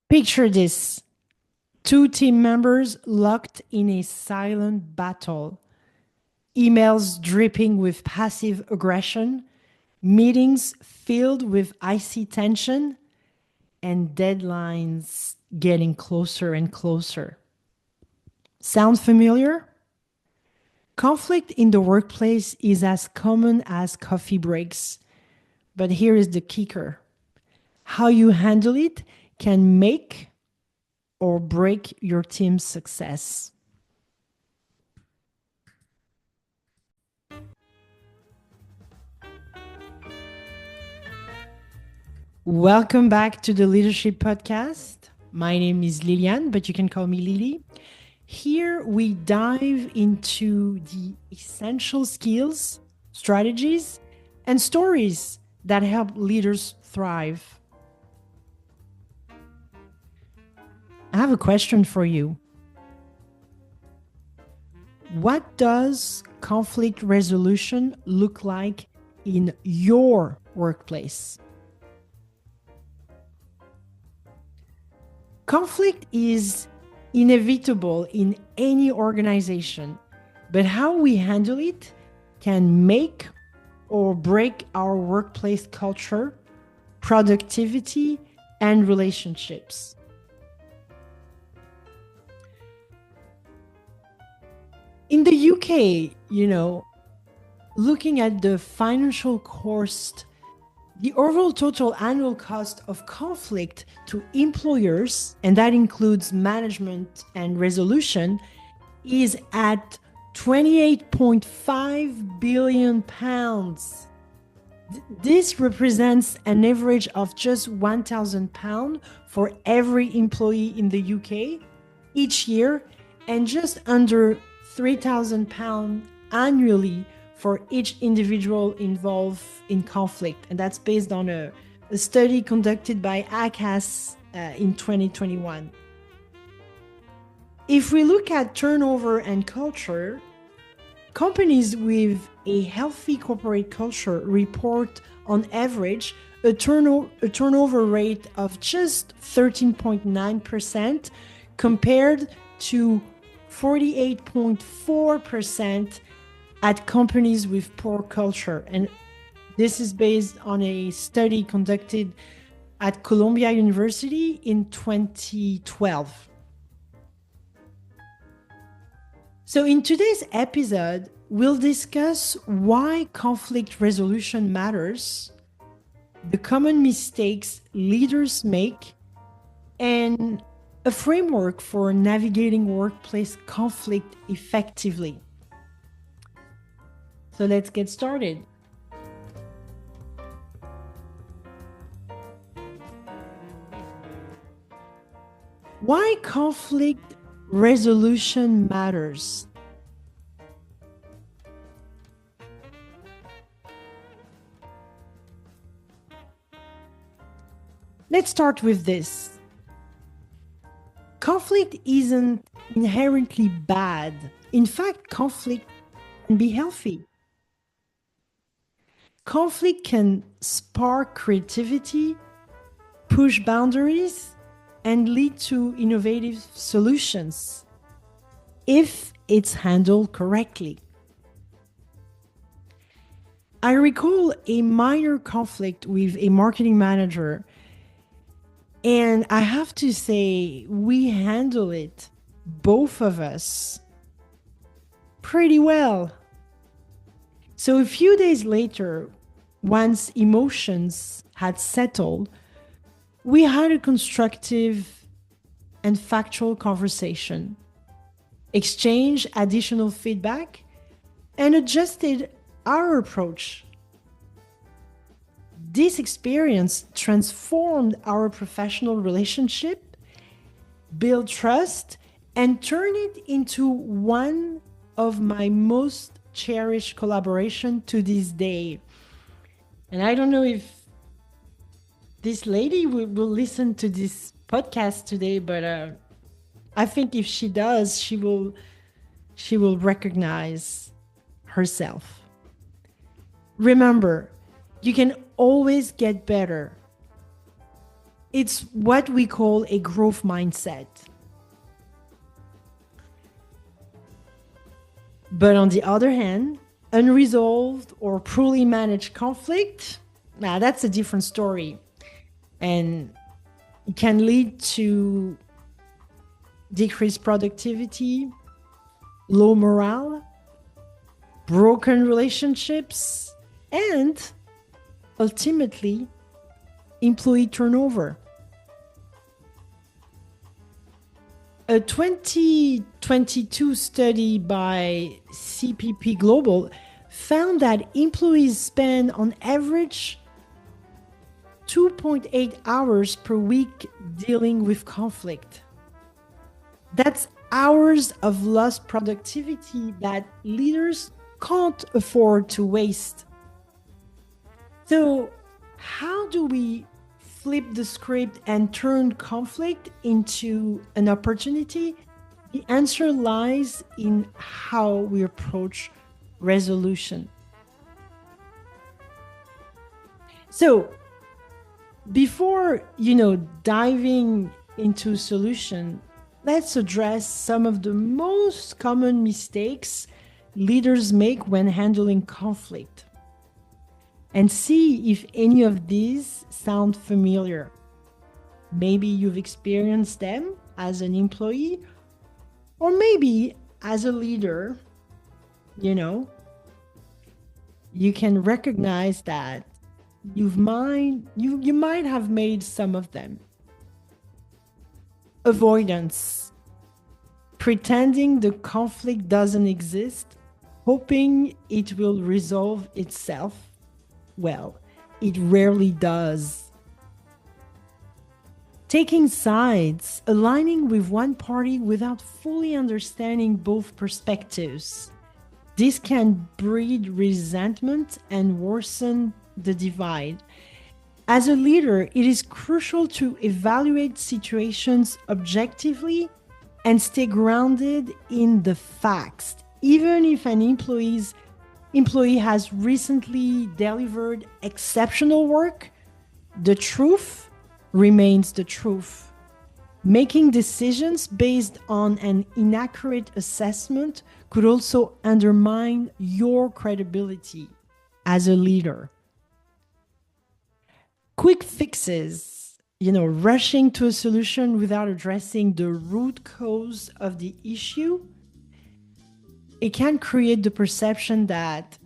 Picture this: two team members locked in a silent battle, emails dripping with passive aggression, meetings filled with icy tension, and deadlines getting closer and closer. Sound familiar? Conflict in the workplace is as common as coffee breaks. But here is the kicker: how you handle it can make or break your team's success. Welcome back to the Leadership Podcast. My name is Liliane, but you can call me Lily. Here we dive into the essential skills, strategies, and stories that help leaders thrive. I have a question for you. What does conflict resolution look like in your workplace? Conflict is inevitable in any organization, but how we handle it can make or break our workplace culture, productivity, and relationships. In the UK, looking at the financial cost, the overall total annual cost of conflict to employers, and that includes management and resolution, is at 28.5 billion pounds. This represents an average of just 1,000 pounds for every employee in the UK each year, and just under 3,000 pounds annually for each individual involved in conflict. And that's based on a study conducted by ACAS in 2021. If we look at turnover and culture, companies with a healthy corporate culture report on average a turnover rate of just 13.9% compared to 48.4% at companies with poor culture. And this is based on a study conducted at Columbia University in 2012. So in today's episode, we'll discuss why conflict resolution matters, the common mistakes leaders make, and a framework for navigating workplace conflict effectively. So let's get started. Why conflict resolution matters. Let's start with this. Conflict isn't inherently bad. In fact, conflict can be healthy. Conflict can spark creativity, push boundaries, and lead to innovative solutions if it's handled correctly. I recall a minor conflict with a marketing manager, and I have to say, we handle it, both of us, pretty well. So a few days later, once emotions had settled, we had a constructive and factual conversation, exchanged additional feedback, and adjusted our approach. This experience transformed our professional relationship, built trust, and turned it into one of my most cherished collaboration to this day. And I don't know if this lady will listen to this podcast today, but I think if she does, she will recognize herself. Remember, you can always get better. It's what we call a growth mindset. But on the other hand, unresolved or poorly managed conflict, now that's a different story. And it can lead to decreased productivity, low morale, broken relationships, and ultimately employee turnover. A 2022 study by CPP Global found that employees spend on average 2.8 hours per week dealing with conflict. That's hours of lost productivity that leaders can't afford to waste. So, how do we flip the script and turn conflict into an opportunity? The answer lies in how we approach resolution. So, before, diving into solution, let's address some of the most common mistakes leaders make when handling conflict and see if any of these sound familiar. Maybe you've experienced them as an employee, or maybe as a leader, you can recognize that you might have made some of them. Avoidance. Pretending the conflict doesn't exist, hoping it will resolve itself. Well, it rarely does. Taking sides, aligning with one party without fully understanding both perspectives. This can breed resentment and worsen the divide. As a leader, it is crucial to evaluate situations objectively and stay grounded in the facts, even if an employee has recently delivered exceptional work. The truth remains the truth. Making decisions based on an inaccurate assessment could also undermine your credibility as a leader. Quick fixes, rushing to a solution without addressing the root cause of the issue, it can create the perception that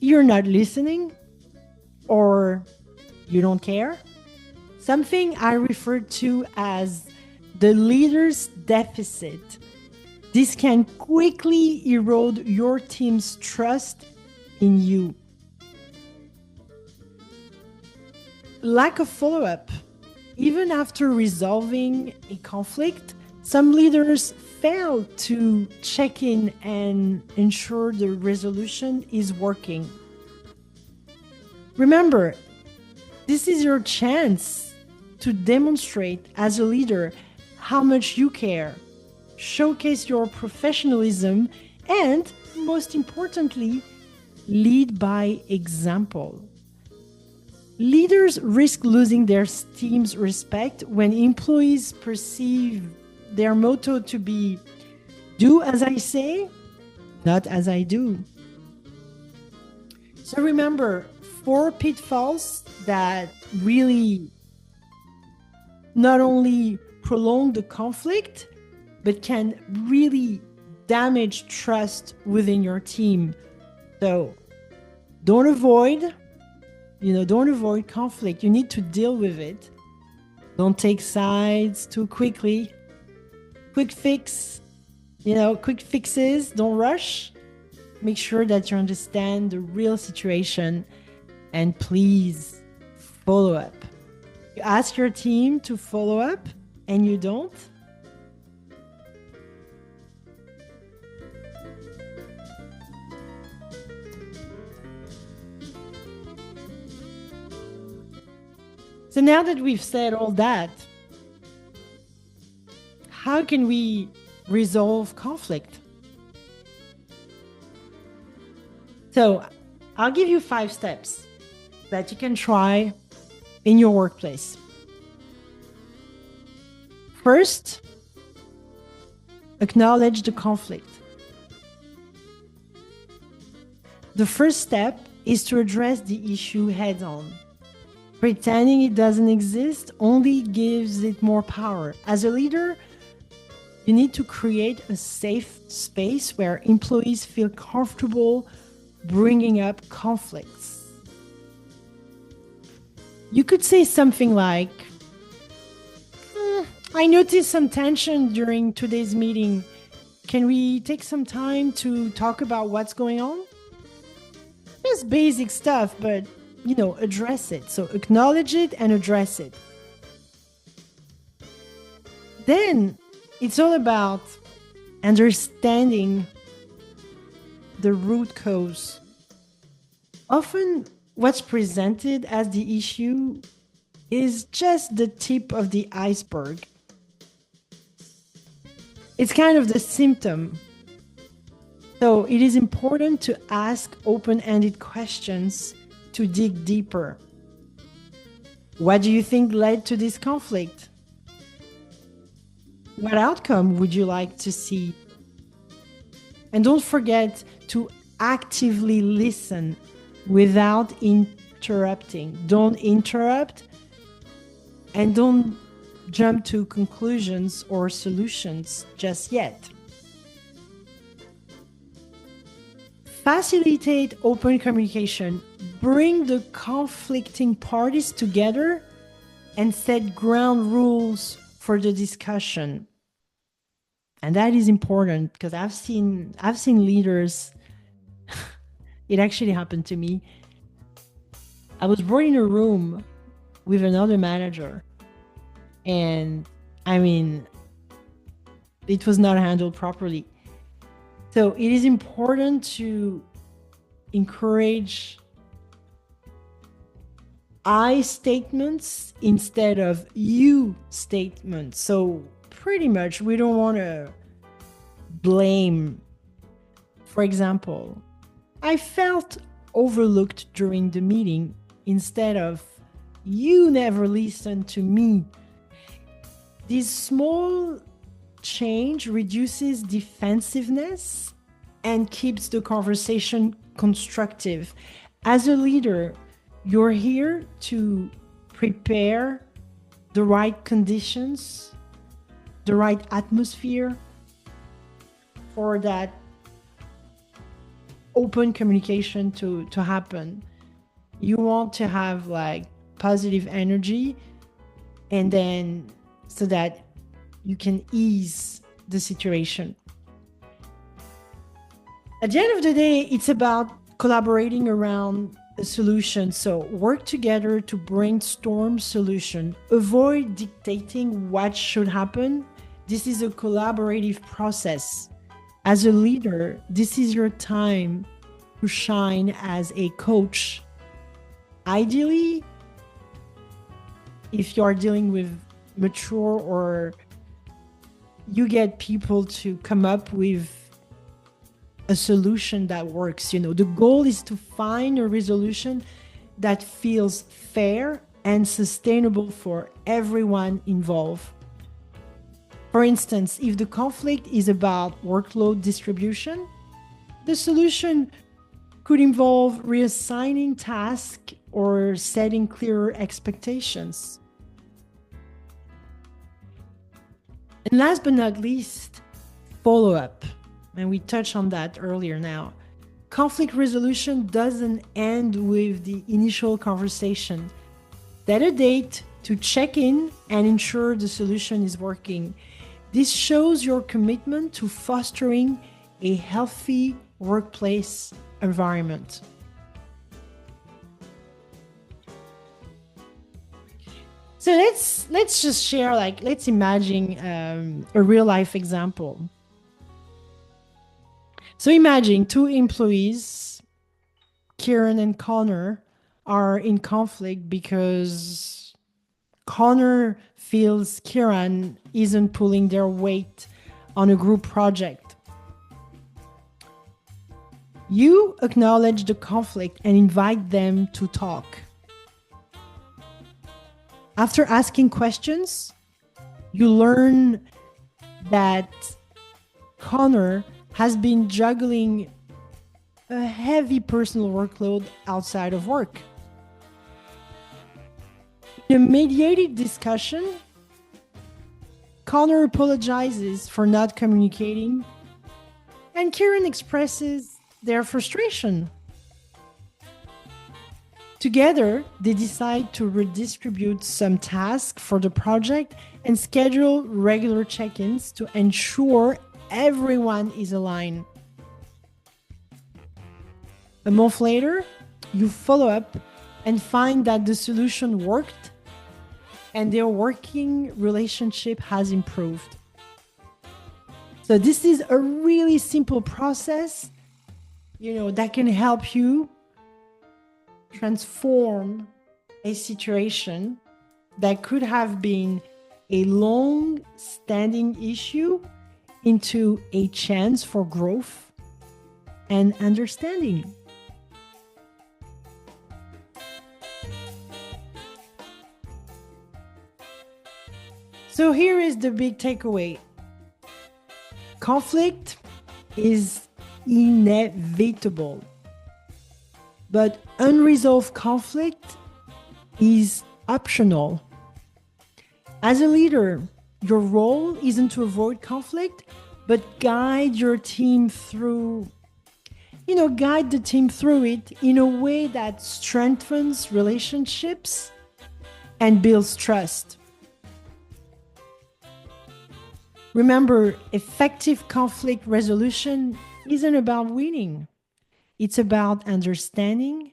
you're not listening or you don't care. Something I refer to as the leader's deficit. This can quickly erode your team's trust in you. Lack of follow-up. Even after resolving a conflict, some leaders fail to check in and ensure the resolution is working. Remember, this is your chance to demonstrate as a leader how much you care, showcase your professionalism, and most importantly, lead by example. Leaders risk losing their team's respect when employees perceive their motto to be, do as I say, not as I do. So remember, 4 pitfalls that really not only prolong the conflict, but can really damage trust within your team. So don't avoid conflict. You need to deal with it. Don't take sides too quickly. Quick fixes. Don't rush. Make sure that you understand the real situation, and please follow up. You ask your team to follow up and you don't. So now that we've said all that, how can we resolve conflict? So I'll give you 5 steps that you can try in your workplace. First, acknowledge the conflict. The first step is to address the issue head on. Pretending it doesn't exist only gives it more power. As a leader, you need to create a safe space where employees feel comfortable bringing up conflicts. You could say something like, I noticed some tension during today's meeting. Can we take some time to talk about what's going on? Just basic stuff, but address it. So acknowledge it and address it. Then it's all about understanding the root cause. Often what's presented as the issue is just the tip of the iceberg. It's kind of the symptom. So it is important to ask open-ended questions to dig deeper. What do you think led to this conflict? What outcome would you like to see? And don't forget to actively listen without interrupting. Don't interrupt and don't jump to conclusions or solutions just yet. Facilitate open communication. Bring the conflicting parties together and set ground rules for the discussion. And that is important because I've seen leaders. It actually happened to me. I was brought in a room with another manager, and it was not handled properly. So it is important to encourage I statements instead of you statements. So pretty much we don't want to blame. For example, I felt overlooked during the meeting instead of you never listened to me. This small change reduces defensiveness and keeps the conversation constructive. As a leader, you're here to prepare the right conditions, the right atmosphere for that open communication to happen. You want to have positive energy, and then so that you can ease the situation. At the end of the day, it's about collaborating around a solution. So work together to brainstorm solution. Avoid dictating what should happen. This is a collaborative process. As a leader, this is your time to shine as a coach. Ideally, if you are dealing with mature, or you get people to come up with a solution that works. The goal is to find a resolution that feels fair and sustainable for everyone involved. For instance, if the conflict is about workload distribution, the solution could involve reassigning tasks or setting clearer expectations. And last but not least, follow up. And we touched on that earlier now. Conflict resolution doesn't end with the initial conversation. Set a date to check in and ensure the solution is working. This shows your commitment to fostering a healthy workplace environment. So let's just share, let's imagine a real life example. So imagine two employees, Kieran and Connor, are in conflict because Connor feels Kieran isn't pulling their weight on a group project. You acknowledge the conflict and invite them to talk. After asking questions, You learn that Connor has been juggling a heavy personal workload outside of work. In a mediated discussion, Connor apologizes for not communicating, and Kieran expresses their frustration. Together, they decide to redistribute some tasks for the project and schedule regular check-ins to ensure everyone is aligned. A month later, you follow up and find that the solution worked and their working relationship has improved. So this is a really simple process, that can help you transform a situation that could have been a long-standing issue into a chance for growth and understanding. So here is the big takeaway. Conflict is inevitable, but unresolved conflict is optional. As a leader, your role isn't to avoid conflict, but guide the team through it in a way that strengthens relationships and builds trust. Remember, effective conflict resolution isn't about winning. It's about understanding,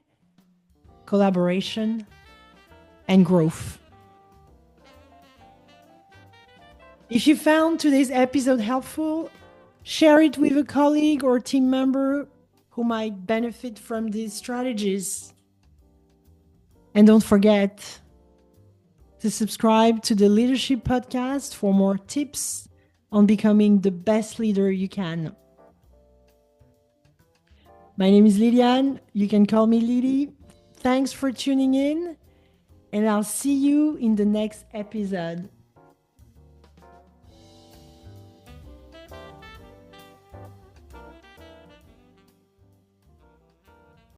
collaboration, and growth. If you found today's episode helpful, share it with a colleague or team member who might benefit from these strategies. And don't forget to subscribe to the Leadership Podcast for more tips on becoming the best leader you can. My name is Liliane. You can call me Lily. Thanks for tuning in, and I'll see you in the next episode.